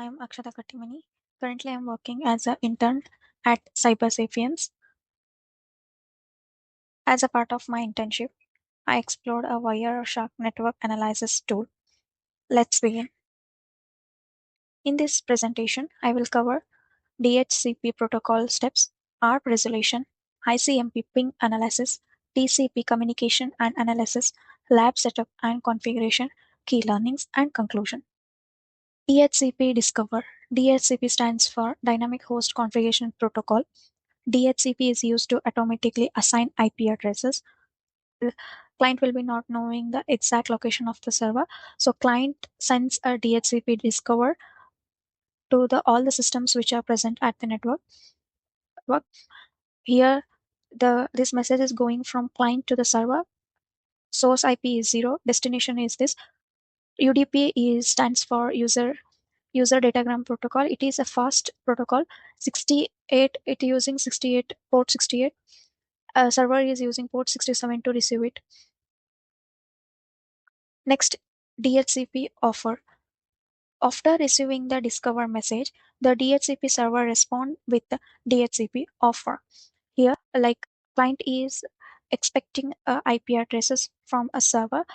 I'm Akshata Kattimani. Currently, I'm working as an intern at CyberSapiens. As a part of my internship, I explored a Wireshark network analysis tool. Let's begin. In this presentation, I will cover DHCP protocol steps, ARP resolution, ICMP ping analysis, TCP communication and analysis, lab setup and configuration, key learnings, and conclusion. DHCP Discover. DHCP stands for Dynamic Host Configuration Protocol. DHCP is used to automatically assign IP addresses. The client will be not knowing the exact location of the server. So client sends a DHCP discover to all the systems which are present at the network. Here, this message is going from client to the server. Source IP is 0. Destination is this. UDP stands for user datagram protocol. It is a fast protocol. 68. It using 68 port 68. Server is using port 67 to receive it. Next, DHCP offer. After receiving the discover message, the DHCP server respond with the DHCP offer. Here, like client is expecting IP addresses from a server.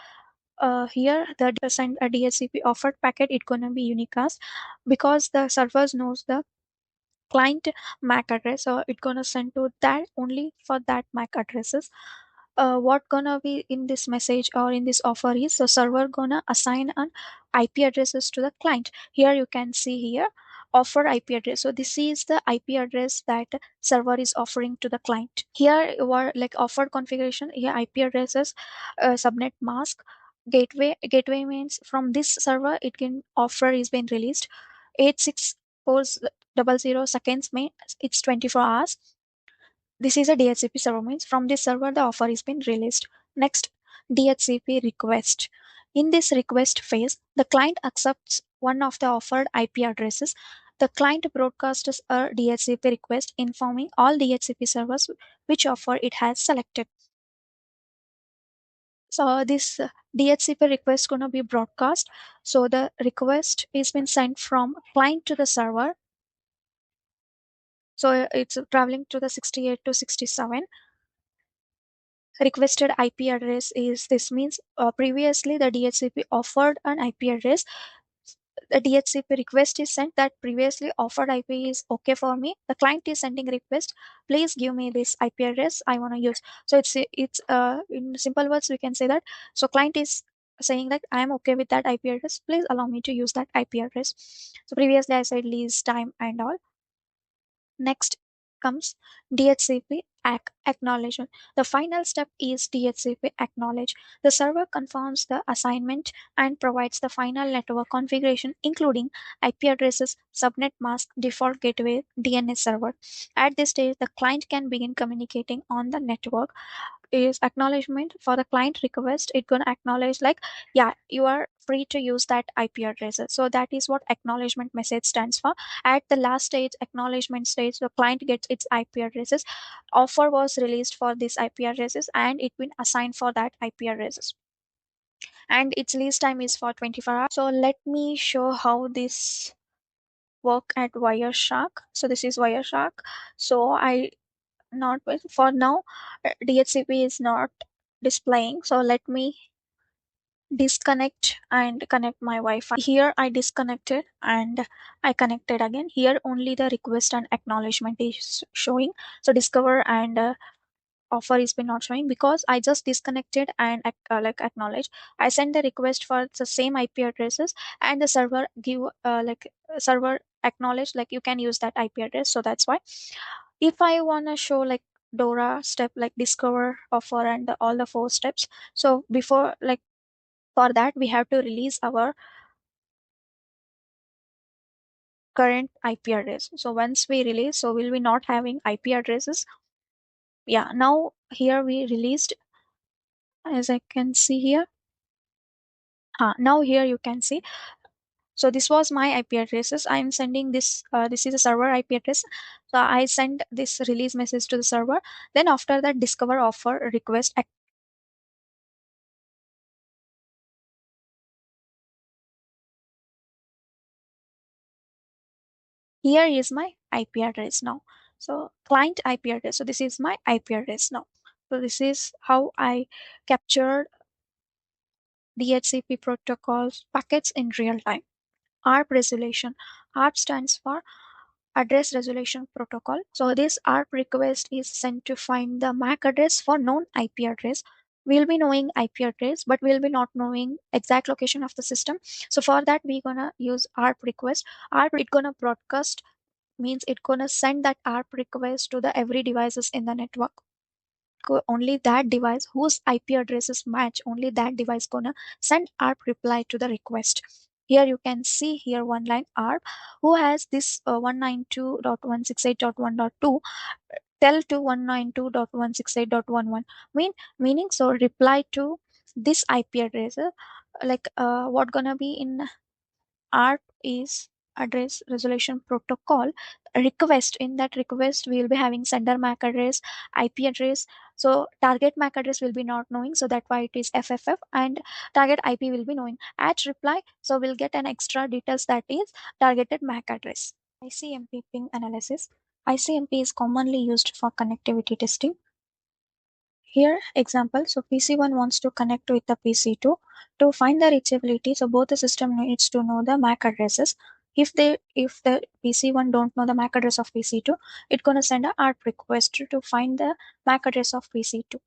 Here, the send a DHCP offered packet. It's gonna be unicast because the servers knows the client MAC address, so it's gonna send to that only for that MAC addresses. What gonna be in this message or in this offer is the server gonna assign an IP addresses to the client. Here you can see here offer IP address. So this is the IP address that server is offering to the client. Here you are like offered configuration. Here IP addresses, subnet mask, gateway means from this server it can offer is been released 86400 seconds means it's 24 hours. This is a DHCP server means from this server the offer is been released. Next, DHCP request. In this request phase, the client accepts one of the offered IP addresses. The client broadcasts a DHCP request informing all DHCP servers which offer it has selected. So this DHCP request gonna be broadcast. So the request is been sent from client to the server. So it's traveling to the 68 to 67. Requested IP address is this means previously the DHCP offered an IP address. The DHCP request is sent that previously offered IP is okay for me. The client is sending request. Please give me this IP address I want to use. So it's in simple words we can say that. So client is saying that I am okay with that IP address. Please allow me to use that IP address. So previously I said lease time and all. Next comes DHCP acknowledgement. The final step is DHCP acknowledge. The server confirms the assignment and provides the final network configuration, including IP addresses, subnet mask, default gateway, DNS server. At this stage, the client can begin communicating on the network. Is acknowledgement for the client request. It's going to acknowledge like, yeah, you are free to use that IP addresses. So that is what acknowledgement message stands for. At the last stage, acknowledgement stage, the client gets its IP addresses. Offer was released for this IP addresses and it been assigned for that IP addresses. And its lease time is for 24 hours. So let me show how this work at Wireshark. So this is Wireshark. So I not for now DHCP is not displaying. So let me disconnect and connect my Wi-Fi. Here I disconnected and I connected again. Here only the request and acknowledgement is showing. So discover and offer is been not showing because I just disconnected and like acknowledge. I send the request for the same IP addresses and the server give server acknowledge like you can use that IP address. So that's why if I want to show like Dora step like discover, offer, and all the four steps. So before like for that we have to release our current IP address. So once we release, so will we not having IP addresses? Yeah, now here we released as I can see here. Now here you can see. So this was my IP addresses. I am sending this. This is a server IP address. So I send this release message to the server. Then after that, discover, offer, request, Here is my IP address now. So client IP address. So this is my IP address now. So this is how I captured DHCP protocols packets in real time. ARP resolution. ARP stands for Address Resolution Protocol. So this ARP request is sent to find the MAC address for known IP address. We'll be knowing IP address, but we'll be not knowing exact location of the system. So for that, we're gonna use ARP request. ARP it gonna broadcast, means it gonna send that ARP request to the every devices in the network. Only that device whose IP addresses match, only that device gonna send ARP reply to the request. Here you can see here one line ARP who has this 192.168.1.2 tell to 192.168.11 meaning, so reply to this IP address, what gonna be in ARP is address resolution protocol request. In that request, we will be having sender MAC address, IP address. So target MAC address will be not knowing, so that's why it is FFF, and target IP will be knowing. At reply, so we'll get an extra details, that is targeted MAC address. ICMP ping analysis. ICMP is commonly used for connectivity testing. Here, example, so PC1 wants to connect with the PC2 to find the reachability. So both the system needs to know the MAC addresses. If the PC1 don't know the MAC address of PC2, it's gonna send a ARP request to find the MAC address of PC2.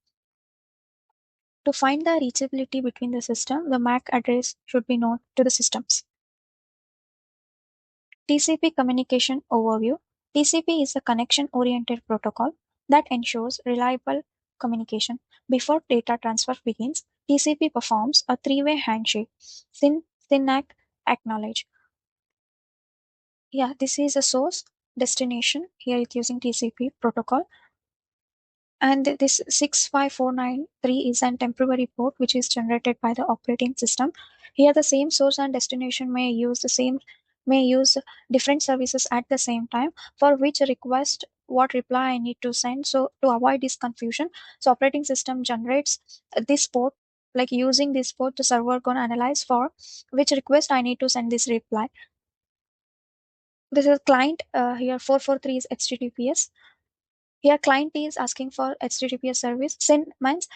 To find the reachability between the system, the MAC address should be known to the systems. TCP communication overview. TCP is a connection-oriented protocol that ensures reliable communication. Before data transfer begins, TCP performs a three-way handshake. SYN-ACK acknowledge. Yeah, this is a source destination. Here it's using TCP protocol. And this 65493 is an temporary port which is generated by the operating system. Here the same source and destination may use different services at the same time, for which request what reply I need to send. So to avoid this confusion, so operating system generates this port, like using this port, the server gonna analyze for which request I need to send this reply. This is client, here 443 is HTTPS. Here client is asking for HTTPS service. SYN means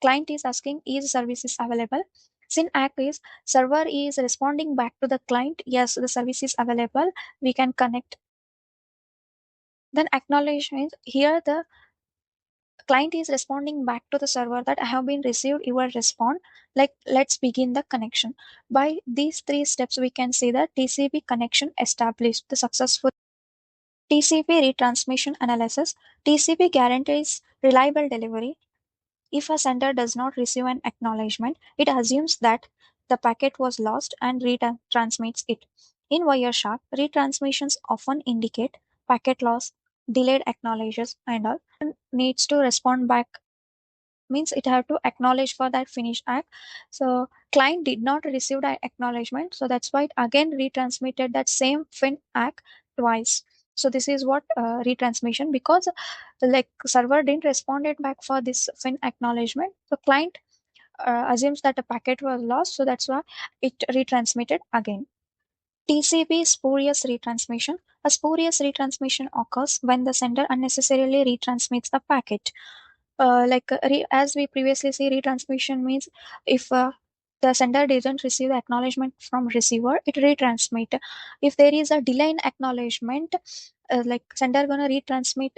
client is asking is service is available. SYN ACK is server is responding back to the client, yes, the service is available, we can connect. Then acknowledgement, here the client is responding back to the server that I have been received your respond, like let's begin the connection. By these three steps we can see that TCP connection established the successful. TCP retransmission analysis. TCP guarantees reliable delivery. If a sender does not receive an acknowledgement, it assumes that the packet was lost and retransmits it. In Wireshark, retransmissions often indicate packet loss, delayed acknowledges, and all. Needs to respond back, means it have to acknowledge for that finish act. So client did not receive the acknowledgement, so that's why it again retransmitted that same fin act twice. So this is what retransmission, because like server didn't respond it back for this fin acknowledgement, so client assumes that the packet was lost, so that's why it retransmitted again. TCP spurious retransmission. A spurious retransmission occurs when the sender unnecessarily retransmits a packet. As we previously see, retransmission means if the sender didn't receive the acknowledgement from receiver, it retransmit. If there is a delay in acknowledgement, like sender gonna retransmit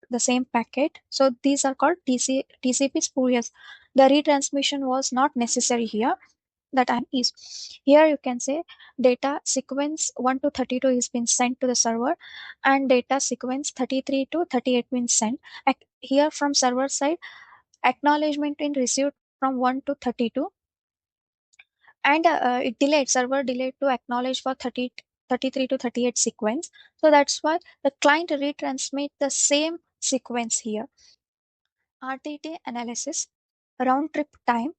the same packet. So these are called TCP spurious. The retransmission was not necessary here, that is. Here you can say data sequence 1 to 32 is been sent to the server, and data sequence 33 to 38 been sent. Here from server side, acknowledgement in received from 1 to 32, and it delayed, server delayed to acknowledge for 33 to 38 sequence. So that's why the client retransmit the same sequence here. RTT analysis. Round trip time.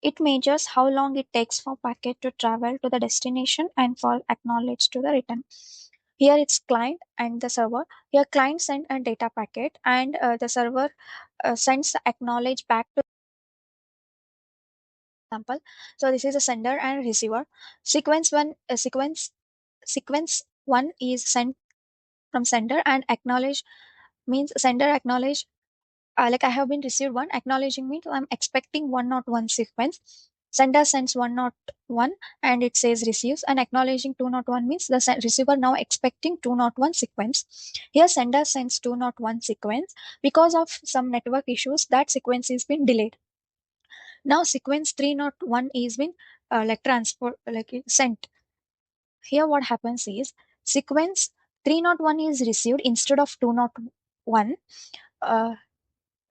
It measures how long it takes for packet to travel to the destination and for acknowledge to the return. Here it's client and the server. Here client send a data packet, and the server sends the acknowledge back to example. So this is a sender and receiver. Sequence sequence 1 is sent from sender, and acknowledge means sender acknowledge, like I have been received one. Acknowledging means I'm expecting 101 sequence. Sender sends 101 and it says receives, and acknowledging 201 means the receiver now expecting 201 sequence. Here sender sends 201 sequence. Because of some network issues, that sequence is been delayed. Now sequence 301 is been like transport, like sent. Here what happens is sequence 301 is received instead of 201. uh,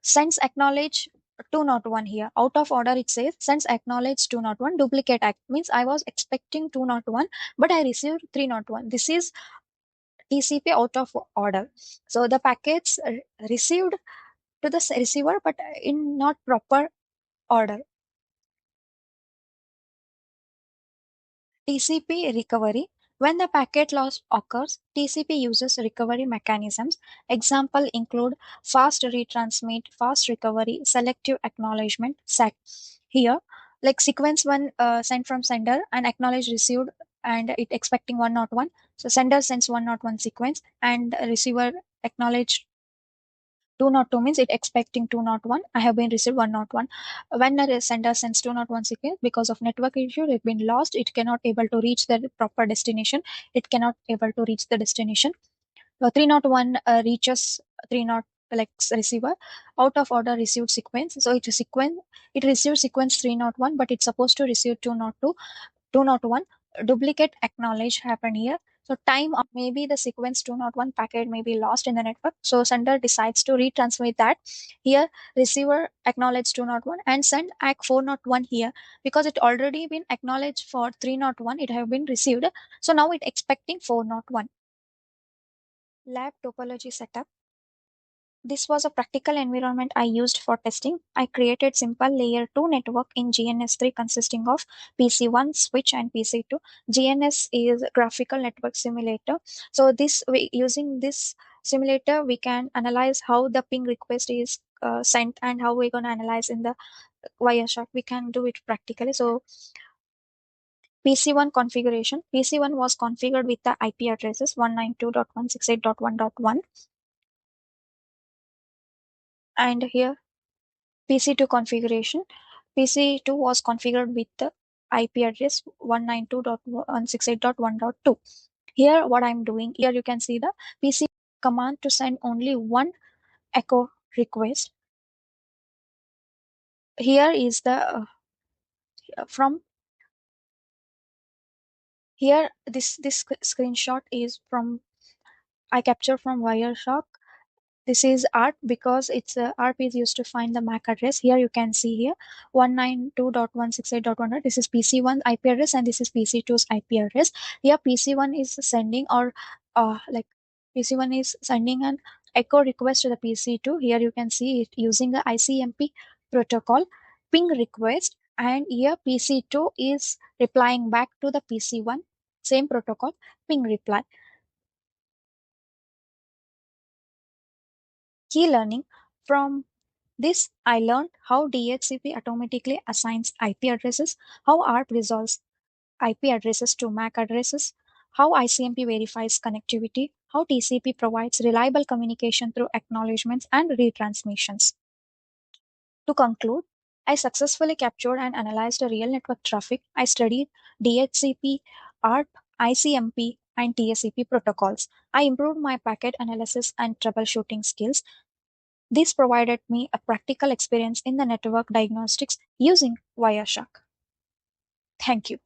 Sends acknowledge 201. Here out of order it says sends acknowledge 201. Duplicate act means I was expecting 201 but I received 301. This is TCP out of order. So the packets received to the receiver but in not proper order. TCP recovery. When the packet loss occurs, TCP uses recovery mechanisms. Example include fast retransmit, fast recovery, selective acknowledgement, SAC. Here, like sequence 1 sent from sender and acknowledge received, and it expecting 101. So sender sends 101 sequence and receiver acknowledged 202 means it expecting 201. I have been received 101. When a sender sends 201 sequence, because of network issue, it been lost. It cannot able to reach the proper destination. It cannot able to reach the destination. 301 reaches 30 like receiver out of order received sequence. So it receives sequence 301, but it's supposed to receive 202. 201 duplicate acknowledge happen here. So time of maybe the sequence 201 packet may be lost in the network. So sender decides to retransmit that. Here receiver acknowledge 201 and send ACK 401 here, because it already been acknowledged for 301. It have been received. So now it expecting 401. Lab topology setup. This was a practical environment I used for testing. I created simple layer 2 network in GNS3 consisting of PC1 switch and PC2. GNS is graphical network simulator. So using this simulator we can analyze how the ping request is sent and how we're going to analyze in the Wireshark. We can do it practically. So PC1 configuration. PC1 was configured with the IP addresses 192.168.1.1, and here PC2 configuration. PC2 was configured with the IP address 192.168.1.2. Here, what I'm doing, here you can see the PC command to send only one echo request. Here is the from here this screenshot is from I captured from Wireshark. This is ARP because it's ARP is used to find the MAC address. Here you can see here 192.168.1. This is PC1 IP address and this is PC2's IP address. Here PC1 is sending or like PC1 is sending an echo request to the PC2. Here you can see it using the ICMP protocol ping request, and here PC2 is replying back to the PC1 same protocol ping reply. Key learning from this, I learned how DHCP automatically assigns IP addresses, how ARP resolves IP addresses to MAC addresses, how ICMP verifies connectivity, how TCP provides reliable communication through acknowledgements and retransmissions. To conclude, I successfully captured and analyzed a real network traffic. I studied DHCP, ARP, ICMP, and TCP protocols. I improved my packet analysis and troubleshooting skills. This provided me a practical experience in the network diagnostics using Wireshark. Thank you.